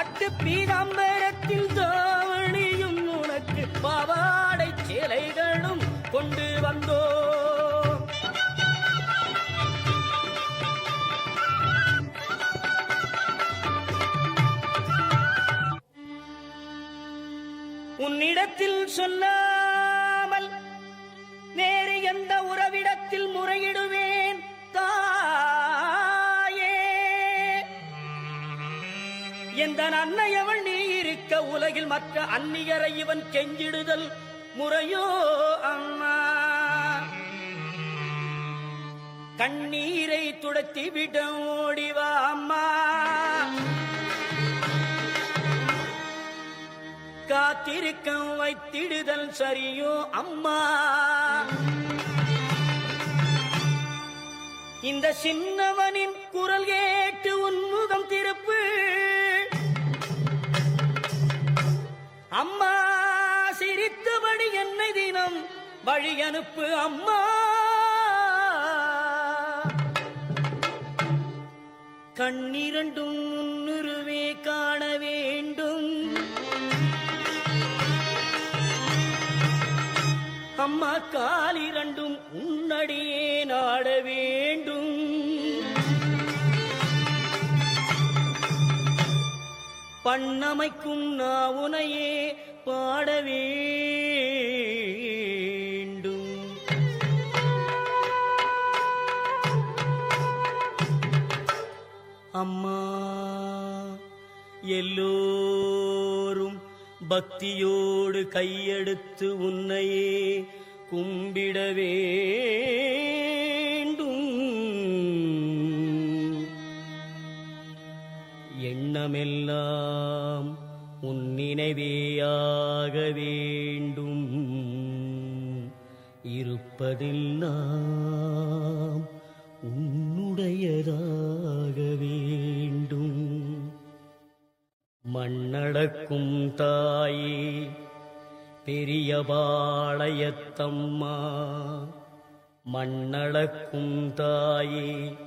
பட்டு பீதாம்பரத்தில் தாவணியும் உனக்கு பாவாடை சேலைகளும் கொண்டு வந்தோ. உன்னிடத்தில் சொல்லாமல் வேறு எந்த உறவிடத்தில் முறையிடுவேன் தாயே. எந்த அன்னையவள் நீ இருக்க உலகில் மற்ற அந்நியரை இவன் கெஞ்சிடுதல் முறையோ அம்மா. கண்ணீரை துடைத்தி விட ஓடிவா அம்மா. காத்திருக்கம் வைத்திடுதல் சரியோ அம்மா. இந்த சின்னவனின் குரல் கேட்டு உன்முகம் திருப்பு அம்மா. சிரித்தபடி என்னை தினம் வழி அனுப்பு அம்மா. கண்ணிரண்டும் முன்னுருவே காண வேண்டும் அம்மா. காலிரண்டும் உன்னடியே நாட வேண்டும். பண்ணமைக்கும் நாவுனையே பாட வேண்டும். அம்மா எல்லோரும் பக்தியோடு கையெடுத்து உன்னையே கும்பிட வேண்டும். எண்ணமெல்லாம் உன் நினைவேயாக வேண்டும். இருப்பதெல்லாம் உன்னுடையதாக வேண்டும். மண்ணடக்கும் தாயே பெரிய பாளையத்தம்மா. மண்ணளக்கும் தாயே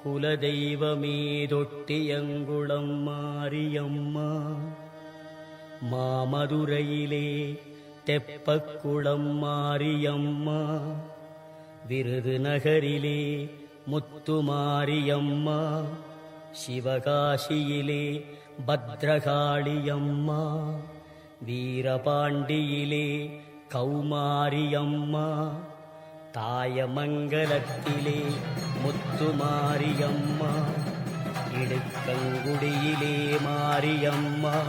குலதெய்வமே தொட்டியங்குளம் மாரியம்மா. மாமதுரையிலே தெப்பக்குளம் மாரியம்மா. விருதுநகரிலே முத்துமாரியம்மா. சிவகாசியிலே பத்ரகாளியம்மா. வீரபாண்டியிலே கௌமாரியம்மா. தாயமங்கலத்திலே முத்துமாரியம்மா. இடுக்கங்குடியிலே மாரியம்மா.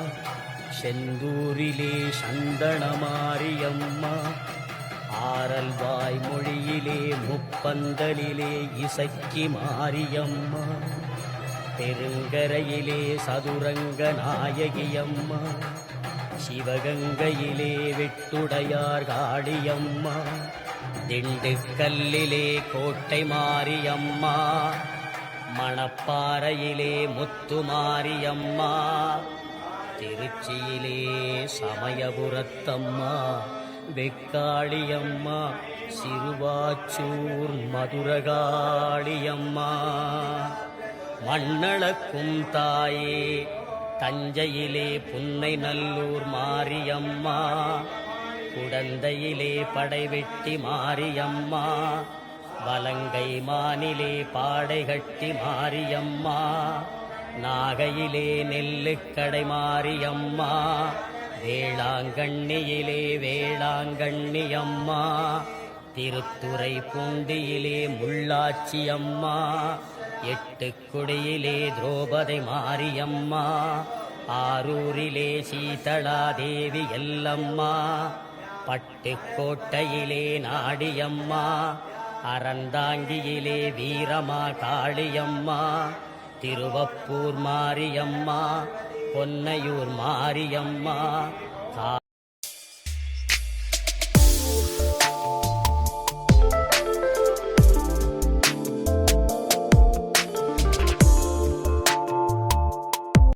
செந்தூரிலே சந்தனமாரியம்மா. ஆரல்வாய் மொழியிலே முப்பந்தலிலே இசக்கி மாரியம்மா. பெருங்கரையிலே சதுரங்க நாயகியம்மா. சிவகங்கையிலே வெட்டுடையார் காளியம்மா. திண்டுக்கல்லிலே கோட்டை மாரியம்மா. மணப்பாறையிலே முத்துமாரியம்மா. திருச்சியிலே சமயபுரத்தம்மா. வெக்காளியம்மா. சிறுவாச்சூர் மதுரகாளியம்மா. மண்ணளக்கும் தாயே தஞ்சையிலே புன்னை நல்லூர் மாரியம்மா. குடந்தையிலே படைவெட்டி மாரியம்மா. வலங்கை மானிலே பாடைகட்டி மாரியம்மா. நாகையிலே நெல்லுக்கடை மாரியம்மா. வேளாங்கண்ணியிலே வேளாங்கண்ணியம்மா. திருத்துறை பூண்டியிலே முள்ளாச்சியம்மா. எட்டுக்குடியிலே திரௌபதி மாரியம்மா. ஆரூரிலே சீதளாதேவி எல்லம்மா. பட்டுக்கோட்டையிலே நாடியம்மா. அறந்தாங்கியிலே வீரமா காளியம்மா. திருவப்பூர் மாரியம்மா. பொன்னையூர் மாரியம்மா.